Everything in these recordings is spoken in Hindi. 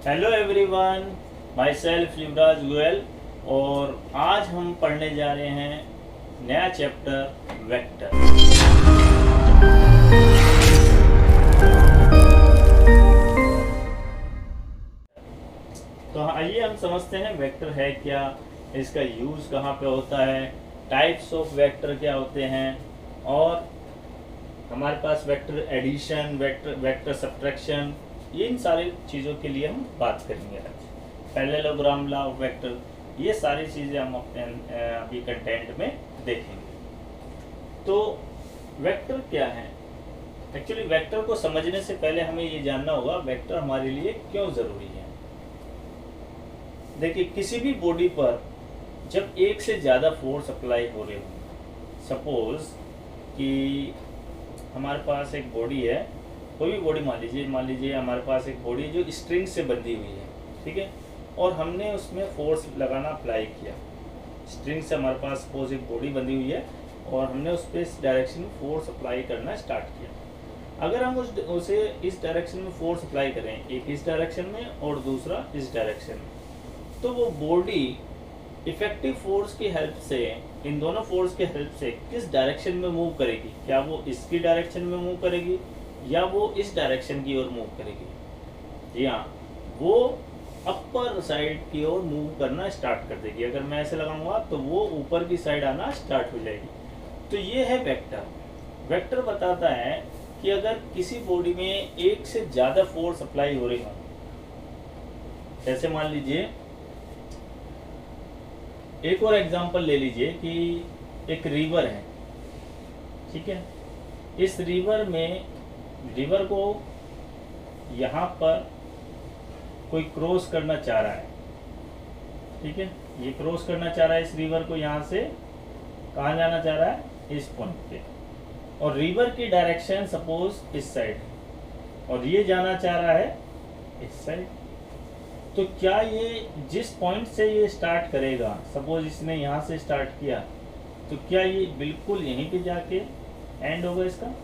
हेलो एवरीवन, माई सेल्फ युवराज गोयल। और आज हम पढ़ने जा रहे हैं नया चैप्टर वेक्टर। तो आइए हम समझते हैं वेक्टर है क्या, इसका यूज़ कहाँ पे होता है, टाइप्स ऑफ वेक्टर क्या होते हैं, और हमारे पास वेक्टर एडिशन, वेक्टर सब्ट्रैक्शन, इन सारी चीज़ों के लिए हम बात करेंगे आज। पैरेललोग्राम, लॉ ऑफ वेक्टर, ये सारी चीज़ें हम अपने अभी कंटेंट में देखेंगे। तो वेक्टर क्या है? एक्चुअली वेक्टर को समझने से पहले हमें ये जानना होगा वेक्टर हमारे लिए क्यों ज़रूरी है। देखिए, किसी भी बॉडी पर जब एक से ज़्यादा फोर्स अप्लाई हो रहे हो, सपोज कि हमारे पास एक बॉडी है, कोई भी बॉडी मान लीजिए हमारे पास एक बॉडी जो स्ट्रिंग से बंधी हुई है, ठीक है, और हमने उसमें फोर्स लगाना अप्लाई किया। स्ट्रिंग से हमारे पास सपोज एक बॉडी बंधी हुई है और हमने उस पर इस डायरेक्शन में फोर्स अप्लाई करना स्टार्ट किया। अगर हम उसे इस डायरेक्शन में फोर्स अप्लाई करें, एक इस डायरेक्शन में और दूसरा इस डायरेक्शन में, तो वो बॉडी इफेक्टिव फोर्स की हेल्प से, इन दोनों फोर्स की हेल्प से किस डायरेक्शन में मूव करेगी? क्या वो इसकी डायरेक्शन में मूव करेगी या वो इस डायरेक्शन की ओर मूव करेगी? जी हाँ, वो अपर साइड की ओर मूव करना स्टार्ट कर देगी। अगर मैं ऐसे लगाऊंगा तो वो ऊपर की साइड आना स्टार्ट हो जाएगी। तो ये है वेक्टर। वेक्टर बताता है कि अगर किसी बॉडी में एक से ज़्यादा फोर्स अप्लाई हो रही हो, जैसे मान लीजिए एक और एग्जांपल ले लीजिए कि एक रिवर है, ठीक है, इस रिवर को यहाँ पर कोई क्रॉस करना चाह रहा है, ठीक है, ये क्रॉस करना चाह रहा है इस रिवर को, यहाँ से कहाँ जाना चाह रहा है? इस पॉइंट पे, और रिवर की डायरेक्शन सपोज इस साइड, और ये जाना चाह रहा है इस साइड। तो क्या ये जिस पॉइंट से ये स्टार्ट करेगा, सपोज इसने यहाँ से स्टार्ट किया, तो क्या ये बिल्कुल यहीं पे जाके एंड होगा? इसका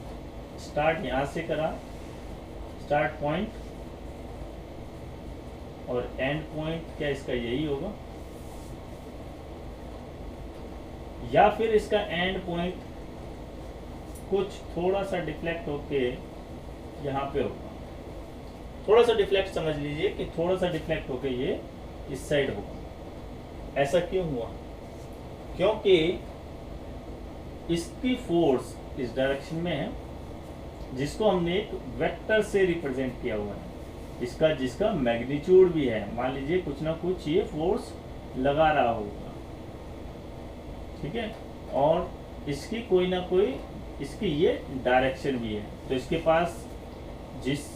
स्टार्ट यहाँ से करा, स्टार्ट पॉइंट, और एंड पॉइंट क्या इसका यही होगा? या फिर इसका एंड पॉइंट कुछ थोड़ा सा डिफ्लेक्ट होके यहाँ पे होगा। थोड़ा सा डिफ्लेक्ट समझ लीजिए कि थोड़ा सा डिफ्लेक्ट होके ये इस साइड होगा। ऐसा क्यों हुआ? क्योंकि इसकी फोर्स इस डायरेक्शन में है, जिसको हमने एक वेक्टर से रिप्रेजेंट किया हुआ है, जिसका मैग्नीट्यूड भी है। मान लीजिए कुछ ना कुछ ये फोर्स लगा रहा होगा, ठीक है, और इसकी कोई ना कोई इसकी ये डायरेक्शन भी है। तो इसके पास जिस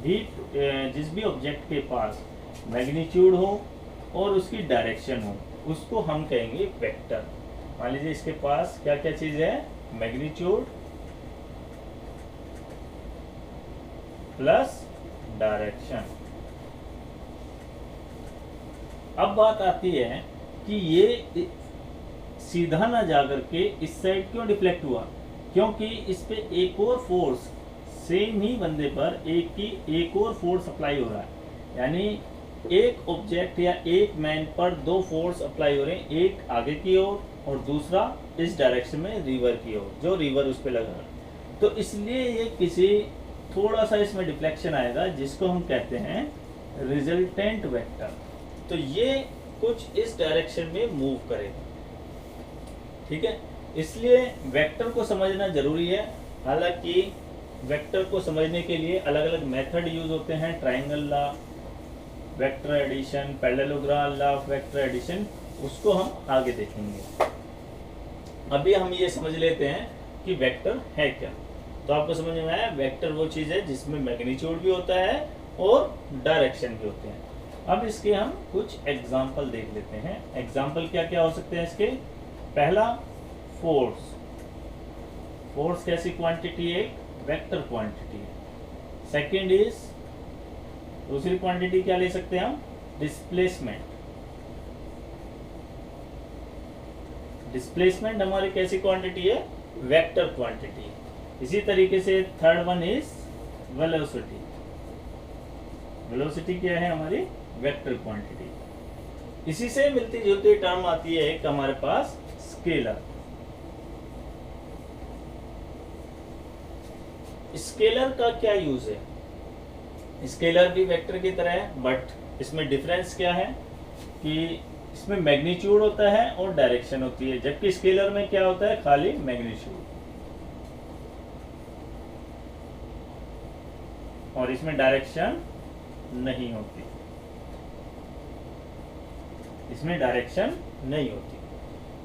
भी ऑब्जेक्ट के पास मैग्नीट्यूड हो और उसकी डायरेक्शन हो, उसको हम कहेंगे वेक्टर। मान लीजिए इसके पास क्या क्या चीज है? Magnitude plus direction. अब बात आती है कि ये सीधा ना जाकर के इस साइड क्यों डिफ्लेक्ट हुआ? क्योंकि इस पे एक और फोर्स, सेम ही बंदे पर एक और फोर्स अप्लाई हो रहा है। यानी एक ऑब्जेक्ट या एक मैन पर दो फोर्स अप्लाई हो रहे हैं, एक आगे की ओर और दूसरा इस डायरेक्शन में रिवर की ओर, जो रिवर उस पर लगा रहा है। तो इसलिए ये थोड़ा सा इसमें डिफ्लेक्शन आएगा, जिसको हम कहते हैं रिजल्टेंट वेक्टर। तो ये कुछ इस डायरेक्शन में मूव करेगा, ठीक है। इसलिए वेक्टर को समझना जरूरी है। हालांकि वेक्टर को समझने के लिए अलग अलग मेथड यूज होते हैं, triangle law, vector addition, parallelogram, law of vector addition, उसको हम आगे देखेंगे। अभी हम ये समझ लेते हैं कि वेक्टर है क्या। तो आपको समझ में आया, वेक्टर वो चीज़ है जिसमें मैग्नीट्यूड भी होता है और डायरेक्शन भी होते हैं। अब इसके हम कुछ एग्जाम्पल देख लेते हैं। एग्जाम्पल क्या क्या हो सकते हैं इसके? पहला, फोर्स। फोर्स कैसी क्वांटिटी है? वेक्टर क्वांटिटी है। सेकेंड इज, दूसरी क्वांटिटी क्या ले सकते हैं हम? डिस्प्लेसमेंट। डिस्प्लेसमेंट हमारी कैसी क्वांटिटी है? Vector quantity. इसी तरीके से third one is velocity. Velocity क्या है हमारी? Vector quantity. इसी से मिलती जुलती टर्म आती है एक हमारे पास स्केलर। स्केलर का क्या यूज है? स्केलर भी वेक्टर की तरह है, बट इसमें डिफरेंस क्या है कि इसमें मैग्नीट्यूड होता है और डायरेक्शन होती है, जबकि स्केलर में क्या होता है? खाली मैग्नीट्यूड, और इसमें डायरेक्शन नहीं होती। इसमें डायरेक्शन नहीं होती।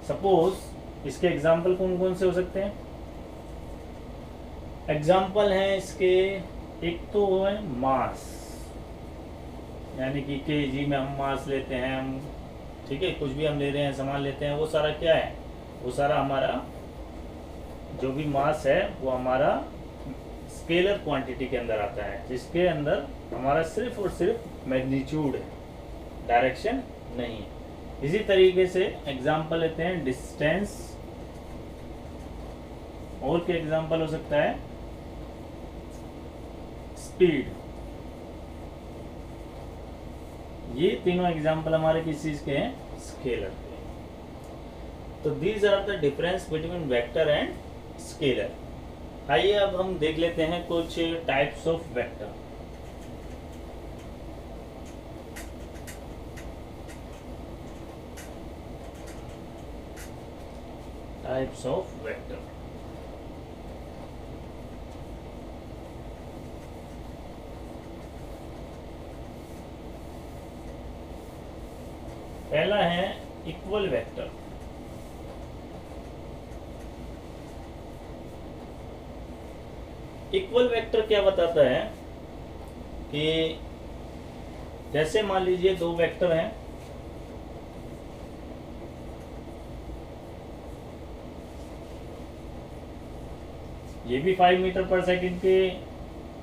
सपोज इसके एग्जाम्पल कौन कौन से हो सकते हैं? एग्जाम्पल हैं इसके, एक तो है मास, यानी कि केजी में हम मास लेते हैं हम, ठीक है, कुछ भी हम ले रहे हैं, सामान लेते हैं, वो सारा क्या है? वो सारा हमारा जो भी मास है वो हमारा स्केलर क्वांटिटी के अंदर आता है, जिसके अंदर हमारा सिर्फ और सिर्फ मैग्नीट्यूड है, डायरेक्शन नहीं है। इसी तरीके से एग्जाम्पल लेते हैं डिस्टेंस, और क्या एग्जाम्पल हो सकता है? स्पीड। ये तीनों एग्जाम्पल हमारे किस चीज के हैं? स्केलर के। तो these are the difference between vector and scalar. आइए अब हम देख लेते हैं कुछ types of vector. Types of vector. पहला है इक्वल वेक्टर। इक्वल वेक्टर क्या बताता है कि जैसे मान लीजिए दो वेक्टर हैं, ये भी 5 मीटर पर सेकंड के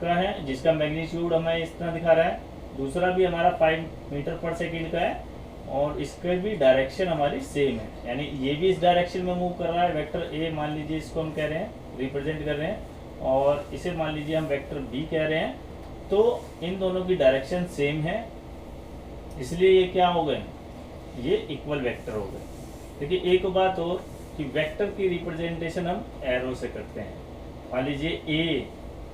का है, जिसका मैग्नीट्यूड हमें इस तरह दिखा रहा है, दूसरा भी हमारा 5 मीटर पर सेकंड का है, और इसके भी डायरेक्शन हमारी सेम है, यानी ये भी इस डायरेक्शन में मूव कर रहा है। वेक्टर ए मान लीजिए, इसको हम कह रहे हैं, रिप्रेजेंट कर रहे हैं, और इसे मान लीजिए हम वेक्टर बी कह रहे हैं। तो इन दोनों की डायरेक्शन सेम है, इसलिए ये क्या हो गए? ये इक्वल वेक्टर हो गए। देखिए एक बात और कि वेक्टर की रिप्रेजेंटेशन हम एरो से करते हैं। मान लीजिए ए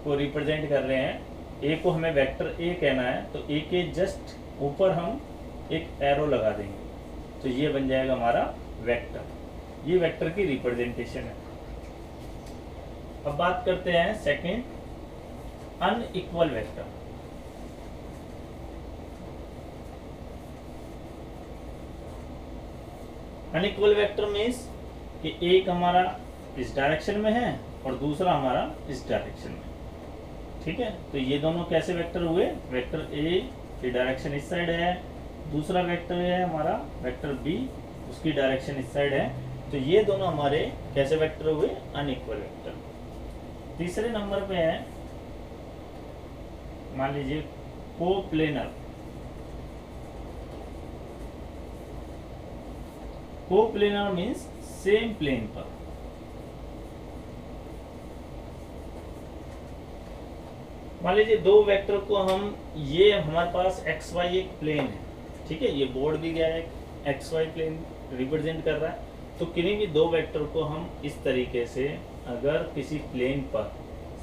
को रिप्रेजेंट कर रहे हैं, ए को हमें वेक्टर ए कहना है, तो ए के जस्ट ऊपर हम एक एरो लगा देंगे, तो ये बन जाएगा हमारा वेक्टर। ये वेक्टर की रिप्रेजेंटेशन है। अब बात करते हैं second, unequal vector. Unequal vector means कि एक हमारा इस डायरेक्शन में है और दूसरा हमारा इस डायरेक्शन में, ठीक है। तो ये दोनों कैसे वेक्टर हुए? वेक्टर ए की डायरेक्शन इस साइड है, दूसरा वेक्टर है हमारा वेक्टर बी, उसकी डायरेक्शन इस साइड है, तो ये दोनों हमारे कैसे वेक्टर हुए? Unequal vector. तीसरे नंबर पे है, मान लीजिए coplanar. Coplanar means same plane पर। मान लीजिए दो वेक्टर को हम, ये हमारे पास एक्स वाई एक प्लेन है, ठीक है, ये बोर्ड भी गया है, एक्स वाई प्लेन रिप्रेजेंट कर रहा है। तो किन्हीं भी दो वेक्टर को हम इस तरीके से अगर किसी प्लेन पर,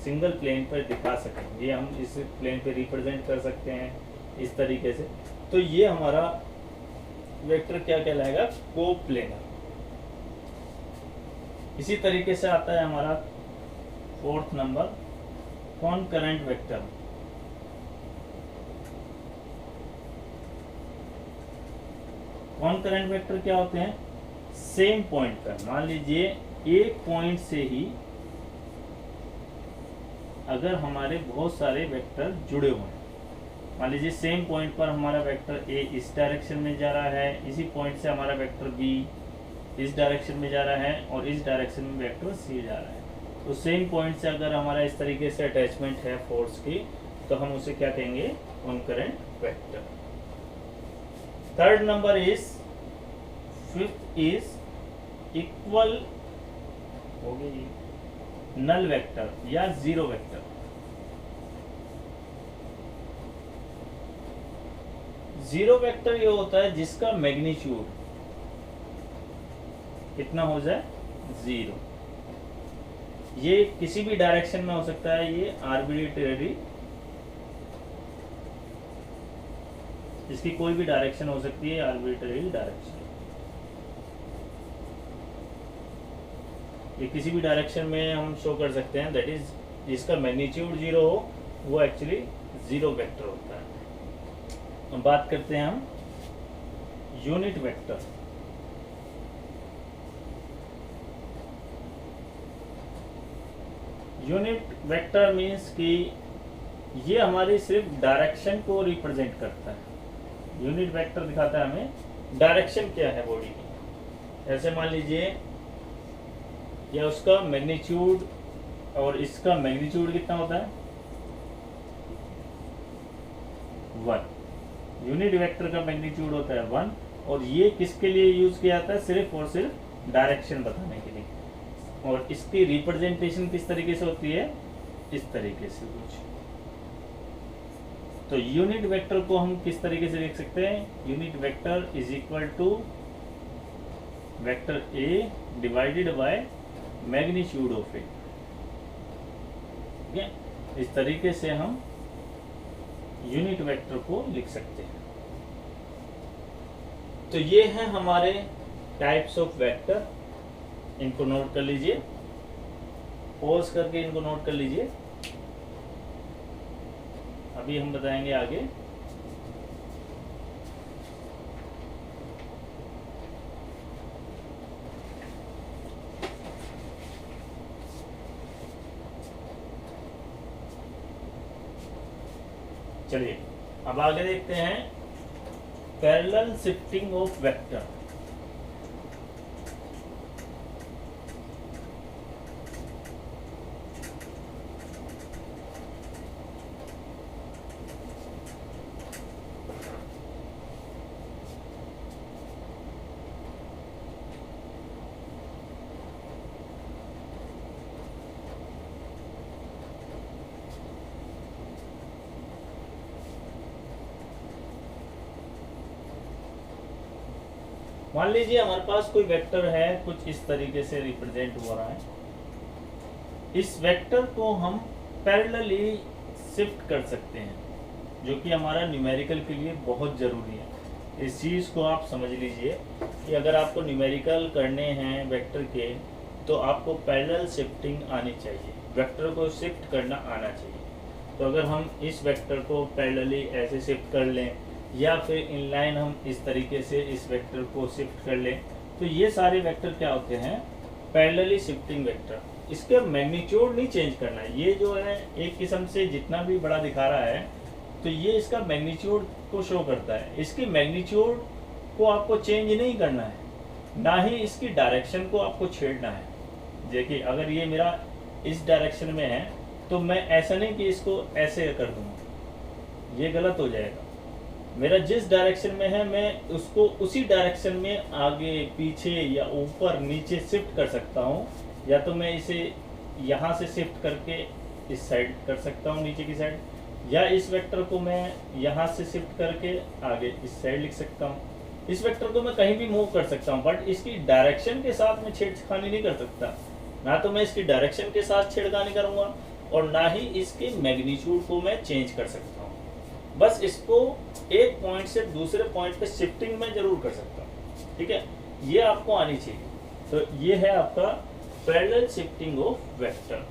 सिंगल प्लेन पर दिखा सकें, ये हम इस प्लेन पे रिप्रेजेंट कर सकते हैं इस तरीके से, तो ये हमारा वेक्टर क्या कहलाएगा? कोप्लेनर। इसी तरीके से आता है हमारा फोर्थ नंबर, कॉनकरेंट वेक्टर। कॉनकरेंट वेक्टर क्या होते हैं? सेम पॉइंट पर, मान लीजिए एक पॉइंट से ही अगर हमारे बहुत सारे वेक्टर जुड़े हुए हैं, मान लीजिए सेम पॉइंट पर हमारा वेक्टर ए इस डायरेक्शन में जा रहा है, इसी पॉइंट से हमारा वेक्टर बी इस डायरेक्शन में जा रहा है, और इस डायरेक्शन में वेक्टर सी जा रहा है। तो सेम पॉइंट से अगर हमारा इस तरीके से अटैचमेंट है फोर्स की, तो हम उसे क्या कहेंगे? कॉनकरेंट vector. Third number is, fifth is equal हो गई नल वेक्टर या जीरो वेक्टर। जीरो वेक्टर ये होता है जिसका मैग्नीट्यूड कितना हो जाए, जीरो। ये किसी भी डायरेक्शन में हो सकता है, ये आर्बिट्रेरी, इसकी कोई भी डायरेक्शन हो सकती है, आर्बिट्रेरी डायरेक्शन। ये किसी भी डायरेक्शन में हम शो कर सकते हैं, दैट इज जिसका मैग्नीट्यूड जीरो हो वो एक्चुअली जीरो वेक्टर होता है। अब बात करते हैं हम unit vector. Unit vector means कि ये हमारी सिर्फ डायरेक्शन को रिप्रेजेंट करता है। यूनिट वेक्टर दिखाता है हमें डायरेक्शन क्या है बॉडी की। ऐसे मान लीजिए या उसका मैग्नीट्यूड और इसका मैग्नीट्यूड कितना होता है, 1। यूनिट वेक्टर का मैग्नीट्यूड होता है 1, और ये किसके लिए यूज किया जाता है, सिर्फ और सिर्फ डायरेक्शन बताने के लिए। और इसकी रिप्रेजेंटेशन किस तरीके से होती है, इस तरीके से कुछ। तो यूनिट वेक्टर को हम किस तरीके से लिख सकते हैं, unit vector is equal to vector A divided by magnitude of A. ठीक है, इस तरीके से हम यूनिट वेक्टर को लिख सकते हैं। तो ये हैं हमारे टाइप्स ऑफ वेक्टर, इनको नोट कर लीजिए, पॉज करके इनको नोट कर लीजिए। अभी हम बताएंगे आगे। चलिए अब आगे देखते हैं पैरेलल शिफ्टिंग ऑफ वेक्टर। मान लीजिए हमारे पास कोई वेक्टर है, कुछ इस तरीके से रिप्रेजेंट हो रहा है। इस वेक्टर को हम पैरेलली शिफ्ट कर सकते हैं, जो कि हमारा न्यूमेरिकल के लिए बहुत ज़रूरी है। इस चीज़ को आप समझ लीजिए कि अगर आपको न्यूमेरिकल करने हैं वेक्टर के, तो आपको पैरेलल शिफ्टिंग आनी चाहिए, वेक्टर को शिफ्ट करना आना चाहिए। तो अगर हम इस वेक्टर को पैरेलली ऐसे शिफ्ट कर लें, या फिर इनलाइन हम इस तरीके से इस वेक्टर को शिफ्ट कर लें, तो ये सारे वेक्टर क्या होते हैं, पैरेलली शिफ्टिंग वेक्टर। इसके मैग्नीट्यूड नहीं चेंज करना है। ये जो है एक किस्म से जितना भी बड़ा दिखा रहा है, तो ये इसका मैग्नीट्यूड को शो करता है। इसकी मैग्नीट्यूड को आपको चेंज नहीं करना है, ना ही इसकी डायरेक्शन को आपको छेड़ना है। देखिए अगर ये मेरा इस डायरेक्शन में है, तो मैं ऐसा नहीं कि इसको ऐसे कर दूँगा, ये गलत हो जाएगा। मेरा जिस डायरेक्शन में है, मैं उसको उसी डायरेक्शन में आगे पीछे या ऊपर नीचे शिफ्ट कर सकता हूँ, या तो मैं इसे यहाँ से शिफ्ट करके इस साइड कर सकता हूँ नीचे की साइड, या इस वेक्टर को मैं यहाँ से शिफ्ट करके आगे इस साइड लिख सकता हूँ। इस वेक्टर को मैं कहीं भी मूव कर सकता हूँ, बट इसकी डायरेक्शन के साथ मैं छेड़खानी नहीं कर सकता। ना तो मैं इसकी डायरेक्शन के साथ छेड़खानी करूँगा, और ना ही इसके मैग्नीट्यूड को मैं चेंज कर सकता हूँ। बस इसको एक पॉइंट से दूसरे पॉइंट पे शिफ्टिंग में जरूर कर सकता हूँ। ठीक है, ये आपको आनी चाहिए। तो ये है आपका पैरेलल शिफ्टिंग ऑफ वेक्टर।